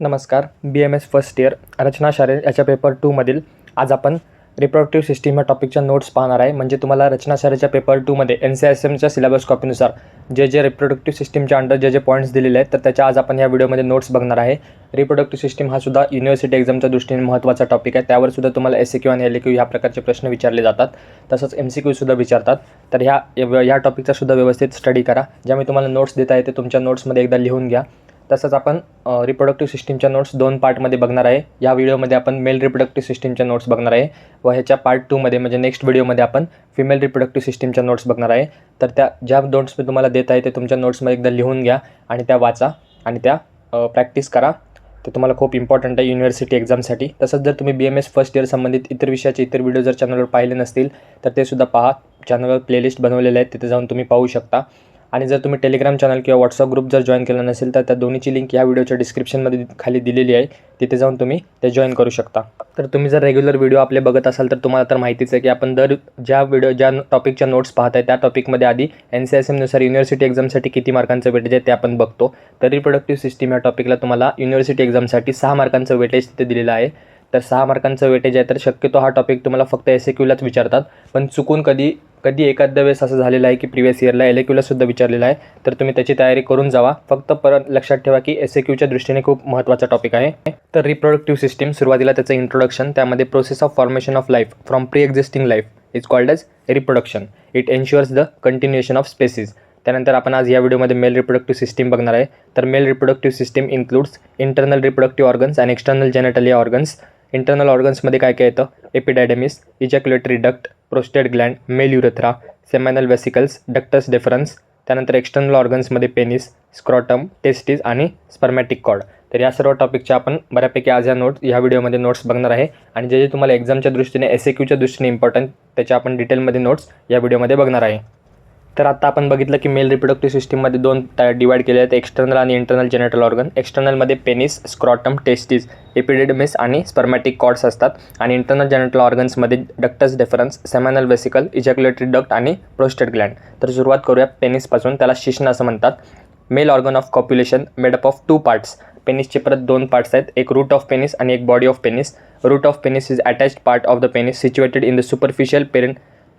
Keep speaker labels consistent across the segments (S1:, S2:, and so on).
S1: नमस्कार. BMS first year रचना शाळे याच्या पेपर 2मधील आज आपण रिप्रोडक्टिव्ह सिस्टीम या टॉपिकच्या नोट्स पाहणार आहे. म्हणजे तुम्हाला रचना शाळेच्या पेपर 2मध्ये NCSMच्या सिलेबस कॉपीनुसार जे रिप्रोडक्टिव्ह सिस्टीमच्या अंडर जे पॉईंट्स दिलेले आहेत तर त्याच्या आज आपण या व्हिडिओमध्ये नोट्स बघणार आहे. रिप्रोडक्टिव्ह सिस्टीम हा सुद्धा युनिव्हर्सिटी एक्झामच्या दृष्टीने महत्त्वाचा टॉपिक आहे. त्यावर सुद्धा तुम्हाला SAQ आणि LAQ ह्या प्रकारचे प्रश्न विचारले जातात. तसंच MCQ सुद्धा विचारतात. तर ह्या टॉपिकचा सुद्धा व्यवस्थित स्टडी करा. ज्या मी तुम्हाला नोट्स देत आहे ते तुमच्या नोट्समध्ये एकदा लिहून घ्या. तसंच आपण रिप्रोडक्टिव्ह सिस्टीमच्या नोट्स 2 पार्टमध्ये बघणार आहे. या व्हिडिओमध्ये आपण मेल रिप्रोडक्टिव्ह सिस्टीमच्या नोट्स बघणार आहे व ह्याच्या पार्ट 2मध्ये म्हणजे नेक्स्ट व्हिडिओमध्ये आपण फिमेल रिप्रोडक्टिव्ह सिस्टीमच्या नोट्स बघणार आहे. तर ज्या नोट्स मी तुम्हाला देत आहे ते तुमच्या नोट्समध्ये एकदा लिहून घ्या आणि त्या वाचा आणि त्या प्रॅक्टिस करा. ते तुम्हाला खूप इम्पॉर्टंट आहे युनिव्हर्सिटी एक्झामसाठी. तसंच जर तुम्ही BMS फर्स्ट इयर संबंधित इतर विषयाचे इतर व्हिडिओ जर चॅनलवर पाहिले नसतील तर ते सुद्धा पहा. चॅनलवर प्लेलिस्ट बनवलेले आहेत, तिथे जाऊन तुम्ही पाहू शकता. आणि जर तुम्ही टेलिग्राम चॅनल किंवा व्हॉट्सअप ग्रुप जर जॉईन केला नसेल तर त्या दोन्हीची लिंक या व्हिडिओच्या डिस्क्रिप्शनमध्ये खाली दिलेली आहे. तिथे जाऊन तुम्ही ते जॉईन करू शकता. तर तुम्ही जर रेग्युलर व्हिडिओ आपले बघत असाल तर तुम्हाला तर माहितीच आहे की आपण ज्या टॉपिकच्या नोट्स पाहत आहे त्या टॉपिकमध्ये आधी NCSMनुसार युनिव्हर्सिटी एक्झामसाठी किती मार्कांचं वेटेज आहे ते आपण बघतो. तर रिप्रोडक्टिव्ह सिस्टीम या टॉपिकला तुम्हाला युनिव्हर्सिटी एक्झामसाठी 6 मार्कांचं वेटेज तिथे दिलेलं आहे. तर 6 मार्कांचं वेटेज आहे. तर शक्यतो हा टॉपिक तुम्हाला फक्त SAQलाच विचारतात. पण चुकून कधी एखाद्या वेळेस असं झालेलं आहे की प्रिव्हियस इयरला LAQला सुद्धा विचारलेलं आहे. तर तुम्ही त्याची तयारी करून जावा. फक्त परत लक्षात ठेवा की SAQच्या दृष्टीने खूप महत्त्वाचा टॉपिक आहे. तर रिप्रोडक्टिव्ह सिस्टीम सुरुवातीला त्याचं इंट्रोडक्शन, त्यामध्ये process of formation of life from pre existing life is called as reproduction. It ensures the continuation of species. त्यानंतर आपण आज या व्हिडिओमध्ये मेल रिप्रोडक्टिव्ह सिस्टीम बघणार आहे. तर male reproductive system includes internal reproductive organs आणि एक्सटर्नल जेनेटलिया ऑर्गन्स. इंटरनल ऑर्गन्समध्ये काय येतं? Epididymis, ejaculatory duct, prostate gland, male urethra, seminal vesicles, ductus deferens. त्यानंतर एक्सटर्नल ऑर्गन्समध्ये पेनिस, स्क्रॉटम, टेस्टिस आणि स्पर्मॅटिक कॉर्ड. तर या सर्व टॉपिकच्या आपण बऱ्यापैकी आज या व्हिडिओमध्ये नोट्स बघणार आहे. आणि जे तुम्हाला एक्झामच्या दृष्टीने SAQच्या दृष्टीने इम्पॉर्टंट त्याच्या आपण डिटेलमध्ये नोट्स या व्हिडिओमध्ये बघणार आहे. तर आता आपण बघितलं की मेल रिप्रोडक्टिव्ह सिस्टीममध्ये 2 डिवाईड केले आहेत, एक्सटर्नल आणि इंटरनल जेनेटल ऑर्गन. एक्सटर्नलमध्ये पेनिस, स्क्रॉटम, टेस्टिस, एपिडिडमिस आणि स्पर्मॅटिक कॉर्ड्स असतात. आणि इंटरनल जेनेटल ऑर्गन्समध्ये ductus deferens, seminal vesicle, ejaculatory duct आणि प्रोस्टेट ग्लँड. तर सुरुवात करूया पेनिसपासून. त्याला शिश्न असं म्हणतात. Male organ of copulation made up of 2 parts. पेनिसचे परत 2 पार्ट्स आहेत, एक रूट ऑफ पेनिस आणि एक body of penis. Root of penis is attached part of the penis situated in the superficial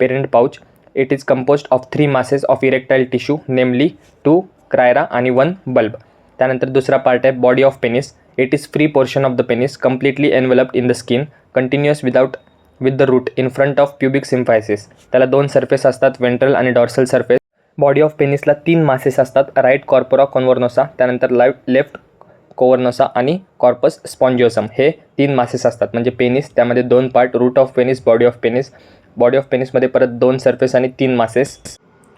S1: parent pouch. It is composed of 3 masses of erectile tissue, namely 2 crira आणि 1 bulb. त्यानंतर दुसरा part आहे body of penis. It is free portion of the penis, completely enveloped in the skin, continuous with the root in front of pubic symphysis. त्याला 2 surface असतात, ventral आणि dorsal surface. Body of पेनिसला 3 masses असतात, right corpora cavernosa, त्यानंतर left कोवर्नोसा आणि corpus स्पॉन्जिओसम. हे 3 masses असतात. म्हणजे पेनिस त्यामध्ये 2 part, root of penis, body of penis. Body of पेनिसमध्ये परत 2 सर्फेस आणि 3 मासेस.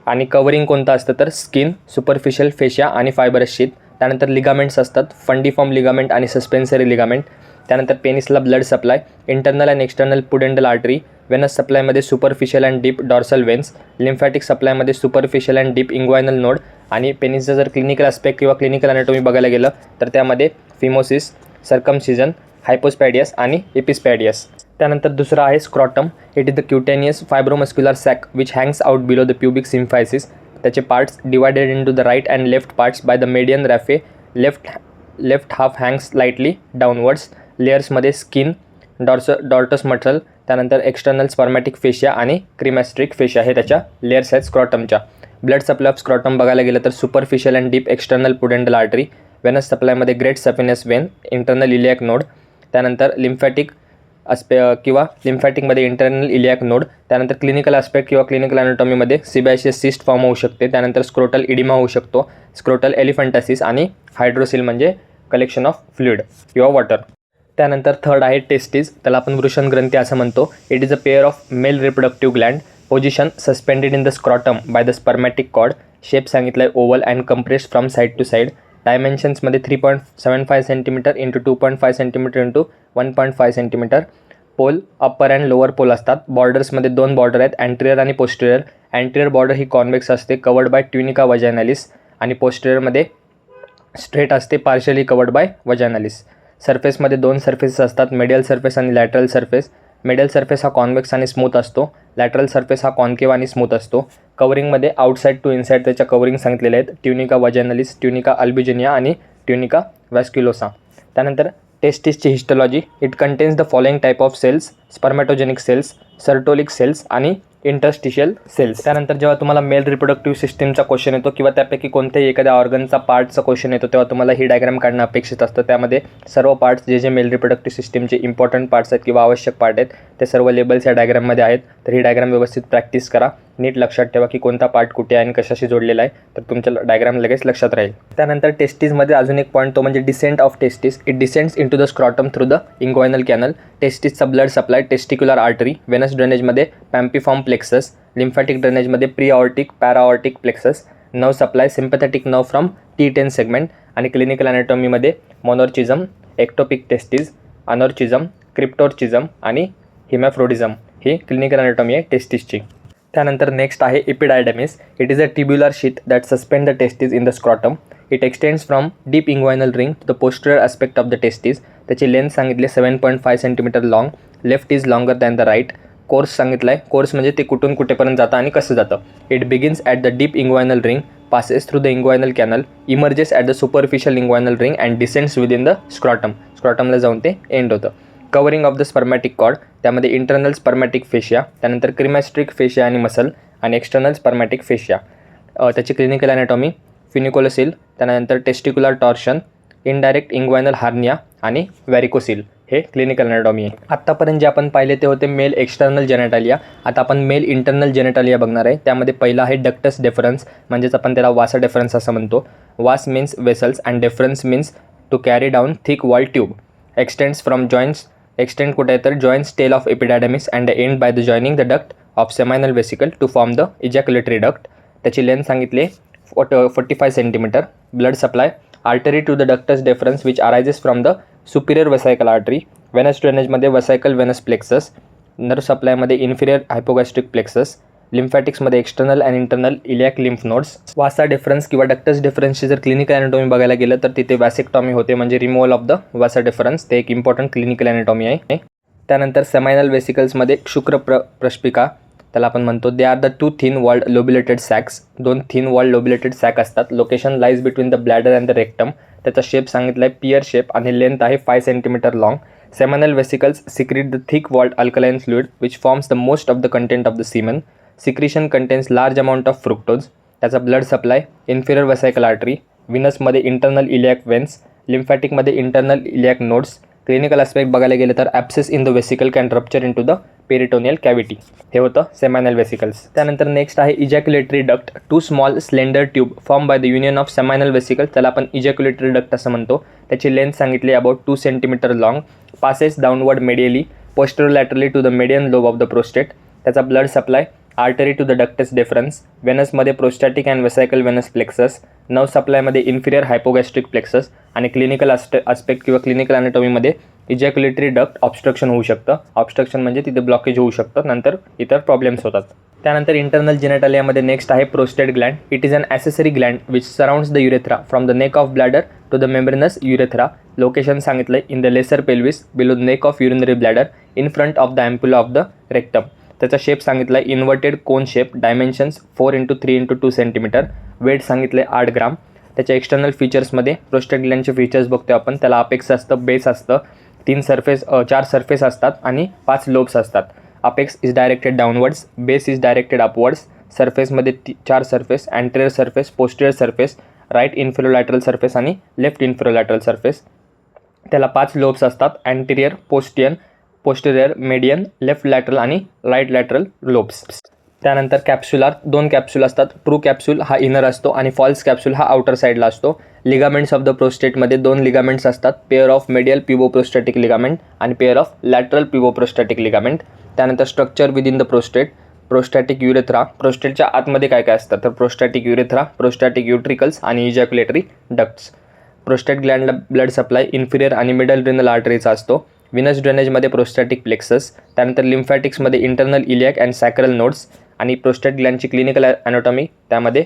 S1: आणि कवरिंग कोणतं असतं तर स्किन, सुपरफिशियल फेशिया आणि फायबरस शीथ. त्यानंतर लिगामेंट्स असतात, फंडिफॉर्म लिगामेंट आणि सस्पेन्सरी लिगामेंट. त्यानंतर पेनिसला blood supply, internal and external pudendal artery. Venous सप्लायमध्ये superficial and deep dorsal veins. Lymphatic सप्लायमध्ये superficial and deep inguinal node. आणि पेनिसचं जर क्लिनिकल ॲस्पेक्ट किंवा क्लिनिकल ॲनाटॉमी बघायला गेलं तर त्यामध्ये फिमोसिस, सर्कमसिजन, हायपोस्पॅडियस आणि एपिस्पॅडियस. त्यानंतर दुसरा आहे scrotum. It is the cutaneous fibromuscular sac which hangs out below the pubic symphysis. त्याचे parts divided into the right and left parts by the median raphe. Left half hangs slightly downwards. लेयर्समध्ये skin, dartos muscle, त्यानंतर external spermatic fascia आणि क्रिमॅस्ट्रिक fascia. हे त्याच्या layers आहेत स्क्रॉटमच्या. Blood supply of scrotum बघायला गेलं तर superficial and deep external pudendal artery. Venous सप्लायमध्ये great saphenous vein, internal iliac node. त्यानंतर लिम्फॅटिक किंवा लिम्फॅटिकमध्ये इंटरनल इलियाक नोड. त्यानंतर क्लिनिकल ॲस्पेक्ट किंवा क्लिनिकल ॲनाटॉमीमध्ये सिबॅशियस सिस्ट फॉर्म होऊ शकते. त्यानंतर स्क्रोटल इडिमा होऊ शकतो, स्क्रोटल एलिफंटासिस आणि हायड्रोसिल म्हणजे कलेक्शन ऑफ फ्लुइड किंवा वॉटर. त्यानंतर थर्ड आहे टेस्टिस. त्याला आपण वृषण ग्रंथी असं म्हणतो. It is a pair of male reproductive gland. Position suspended in the scrotum by the spermatic cord. Shape सांगितलं आहे oval and compressed from side to side. डायमेन्शन्समध्ये 3.75 centimetre into 2.5 centimetre into 1.5 centimetre. Pole upper and lower pole असतात. बॉर्डर्समध्ये 2 border आहेत, anterior आणि posterior. Anterior border ही convex असते, covered by tunica वजायनालिस. आणि पोस्टेरियरमध्ये straight असते, पार्शियली कवर्ड बाय वजायनालिस. सर्फेसमध्ये 2 सर्फेसेस असतात, medial surface आणि लॅटरल सर्फेस. मिडल सर्फेस हा कॉन्व्हेक्स आणि स्मूथ असतो. लॅटरल सर्फेस हा कॉन्केव्ह आणि स्मूथ असतो. कवरिंगमध्ये आउटसाईड टू इनसाईड त्याच्या कवरिंग सांगितलेले आहेत. ट्युनिका वजायनालिस, ट्युनिका अल्ब्युजिनिया आणि ट्युनिका व्हॅस्क्युलोसा. त्यानंतर टेस्टिसची histology. It contains the following type of cells: spermatogenic cells, Sertoli cells आणि इंटरस्टिशियल सेल्स. त्यानंतर जेव्हा तुम्हाला मेल रिप्रोडक्टिव्ह सिस्टीमचा क्वेश्चन येतो किंवा त्यापैकी कोणत्याही एखाद्या ऑर्गनचा पार्टचा क्वेश्चन येतो तेव्हा तुम्हाला ही डायग्राम काढणं अपेक्षित असतं. त्यामध्ये सर्व पार्ट्स जे मेल रिप्रोडक्टिव्ह सिस्टीमचे इम्पॉर्टंट पार्ट्स आहेत किंवा आवश्यक पार्ट आहेत ते सर्व लेबल्स या डायग्राममध्ये आहेत. तर ही डायग्राम व्यवस्थित प्रॅक्टिस करा. नीट लक्षात ठेवा की कोणता पार्ट कुठे आहे आणि कशाशी जोडलेला आहे, तर तुमच्या डायग्राम लगेच लक्षात राहील. त्यानंतर टेस्टिसमध्ये अजून एक पॉईंट तो म्हणजे descent of testis. It descends into the scrotum through the inguinal canal. टेस्टिसचा blood supply testicular artery. Venous ड्रेनेजमध्ये पॅम्पिफॉर्म प्लेक्सस. लिम्फॅटिक ड्रेनेजमध्ये preaortic paraaortic plexus. Nerve supply sympathetic nerve from T10 segment. आणि clinical अॅनाटॉमीमध्ये monorchism, ectopic testis, anorchism, cryptorchism आणि hermaphroditism ही clinical anatomy आहे टेस्टिसची. त्यानंतर next आहे epididymis. It is a tubular sheath that suspend the testis in the scrotum. It extends from deep inguinal ring to the posterior aspect of the testis. त्याची length सांगितली 7.5 centimetre long. Left is longer than the right. Course सांगितला आहे. Course म्हणजे ते कुठून कुठेपर्यंत जातं आणि कसं जातं. It begins at the deep inguinal ring, passes through the inguinal canal, emerges at the superficial inguinal ring and descends within the scrotum. स्क्रॉटमला जाऊन ते एंड होतं. Covering of the spermatic cord. त्यामध्ये इंटरनल स्पर्मॅटिक फेशिया, त्यानंतर cremasteric fascia आणि muscle आणि external spermatic fascia. त्याची clinical anatomy funiculocele, त्यानंतर testicular torsion, indirect inguinal hernia आणि व्हॅरिकोसिल हे क्लिनिकल अॅनाटॉमी आहे. आत्तापर्यंत जे आपण पाहिले ते होते मेल एक्सटर्नल जेनेटालिया. आता आपण मेल इंटरनल जेनेटालिया बघणार आहे. त्यामध्ये पहिला आहे डक्टस डेफरन्स, म्हणजेच आपण त्याला वासा डेफरन्स असं म्हणतो. Vas means vessels and deferens means to carry down thick wall tube. Extends from joints. Extend कुठे आहे तर joints tail of epididymis and end by the joining the duct of seminal vesicle to form the ejaculatory duct. त्याची length सांगितली 45 centimetre. Blood supply artery to the ductus deferens which arises from the superior vesical artery. Venous drainage मध्ये vesical venous plexus. Nerve supply मध्ये inferior hypogastric plexus. Lymphatics मध्ये external and internal iliac lymph nodes. वासा डेफरन्स किंवा ductus डेफरन्सची जर clinical anatomy बघायला गेलं तर तिथे वॅसेक्टॉमी होते, म्हणजे रिमूव्हल ऑफ द वासा डेफरन्स. ते एक इम्पॉर्टंट क्लिनिकल अॅनाटॉमी आहे. त्यानंतर सेमायनल वेसिकल्समध्ये शुक्र प्रष्पिका त्याला आपण म्हणतो. They are the 2 thin walled lobulated sacs. 2 thin walled lobulated sac असतात. Location lies between the bladder and the rectum. त्याचा शेप सांगितला आहे पियर शेप आणि लेंथ आहे 5 centimetre long. Seminal vesicles secrete the thick walled alkaline fluid which forms the most of the content of the semen. Secretion contains large amount of fructose. त्याचा blood supply inferior vesical artery. विनसमध्ये internal iliac veins. लिम्फॅटिकमध्ये internal iliac nodes. Clinical aspect बघायला गेलं तर abscess in the vesicle can rupture into the peritoneal cavity. हे होतं seminal vesicles. त्यानंतर next आहे ejaculatory duct. 2 small slender tube form by the union of seminal vesicle. त्याला आपण ejaculatory duct असं म्हणतो. त्याची लेंथ सांगितली about 2 centimetre long. Passes downward medially posterolaterally to the median lobe of the prostate. त्याचा blood supply artery to the ductus deferens. वेनसमध्ये prostatic and vesical venous plexus. Nerve सप्लायमध्ये inferior hypogastric plexus. आणि clinical aspect किंवा clinical अॅनाटॉमीमध्ये ejaculatory duct obstruction होऊ शकतं. Obstruction म्हणजे तिथे ब्लॉकेज होऊ शकतं, नंतर इतर प्रॉब्लेम्स होतात. त्यानंतर इंटरनल जेनेटालियामध्ये नेक्स्ट आहे prostate gland. It is an accessory gland which surrounds the urethra from the neck of bladder to the membranous urethra. Location सांगितलं आहे in the lesser pelvis below the neck of urinary bladder in front of the ampulla of the rectum. त्याचा shape सांगितला आहे inverted cone shape. Dimensions 4x3x2 centimetre. Weight सांगितले 8 gram. त्याच्या external फीचर्समध्ये prostate ग्लँडचे features बघतो आपण. त्याला अपेक्स असतं, बेस असतं, 4 सरफेस असतात आणि 5 लोब्स असतात. Apex is directed downwards. Base is directed upwards. सरफेसमध्ये 4 surface, anterior surface, posterior surface, right inferolateral surface आणि लेफ्ट इन्फिरोलॅटरल सरफेस. त्याला 5 लोब्स असतात. Anterior, posterior, median, left lateral आणि राईट लॅटरल लोब्स. त्यानंतर कॅप्स्युलार 2 कॅप्सूल असतात. True capsule हा inner असतो आणि फॉल्स कॅप्सूल हा आउटर साईडला असतो. लिगामेंट्स ऑफ द प्रोस्टेटमध्ये 2 लिगामेंट्स असतात. Pair of medial puboprostatic ligament आणि pair of lateral puboprostatic ligament. त्यानंतर structure within the prostate. Prostatic urethra. प्रोस्टेटच्या आतमध्ये काय काय असतं तर प्रोस्टॅटिक युरेथ्रा, प्रोस्टॅटिक युट्रिकल्स आणि इजॅक्युलेटरी डक्ट्स. प्रोस्टेट ग्लँडला ब्लड सप्लाय इन्फिरियर आणि मिडल रिनल आर्टरीचा असतो. विनस ड्रेनेजमध्ये प्रोस्टॅटिक प्लेक्सस. त्यानंतर लिम्फॅटिक्समध्ये internal iliac and sacral nodes. आणि प्रोस्टेट ग्लँडची क्लिनिकल अॅनाटॉमी त्यामध्ये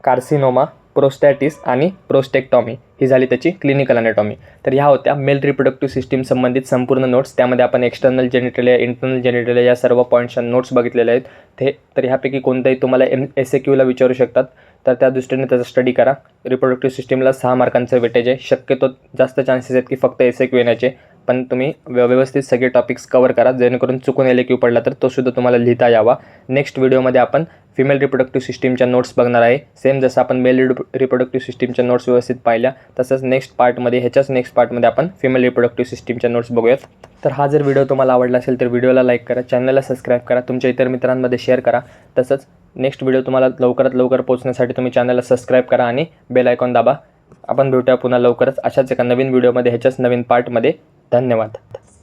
S1: कार्सिनोमा, प्रोस्टॅटिस आणि प्रोस्टेक्टॉमी ही झाली त्याची क्लिनिकल अॅनाटॉमी. तर ह्या होत्या मेल रिप्रोडक्टिव्ह सिस्टीम संबंधित संपूर्ण नोट्स. त्यामध्ये आपण एक्सटर्नल जेनिटलिया, इंटरनल जेनिटलिया या सर्व पॉईंट्सच्या नोट्स बघितलेले आहेत. तर ह्यापैकी कोणताही तुम्हाला SAQला विचारू शकतात. तर त्या दृष्टीने त्याचा स्टडी करा. रिप्रोडक्टिव्ह सिस्टीमला 6 मार्कांचं वेटेज आहे. शक्यतो जास्त चान्सेस आहेत की फक्त SAQ येण्याचे, पण तुम्ही व्यवस्थित सगळे टॉपिक्स कवर करा, जेणेकरून चुकून LAQ पडला तर तो सुद्धा तुम्हाला लिहिता यावा. नेक्स्ट व्हिडिओमध्ये आपण फिमेल रिप्रोडक्टिव्ह सिस्टीमच्या नोट्स बघणार आहे. सेम जसं आपण मेल रिप्रोडक्टिव्ह सिस्टीमच्या नोट्स व्यवस्थित पाहिल्या, तसंच नेक्स्ट पार्टमध्ये आपण फिमेल रिप्रोडक्टिव्ह सिस्टीमच्या नोट्स बघूयात. तर हा जर व्हिडिओ तुम्हाला आवडला असेल तर व्हिडिओला लाईक करा, चॅनलला सबस्क्राईब करा, तुमच्या इतर मित्रांमध्ये शेअर करा. तसंच नेक्स्ट व्हिडिओ तुम्हाला लवकरात लवकर पोहोचण्यासाठी तुम्ही चॅनलला सबस्क्राईब करा आणि बेल आयकॉन दाबा. आपण भेटूया पुन्हा लवकरच अशाच एका नवीन व्हिडिओमध्ये, ह्याच्याच नवीन पार्टमध्ये. धन्यवाद.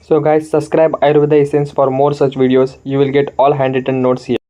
S1: So guys, subscribe Ayurveda Essence for more such videos. You will get all handwritten notes here.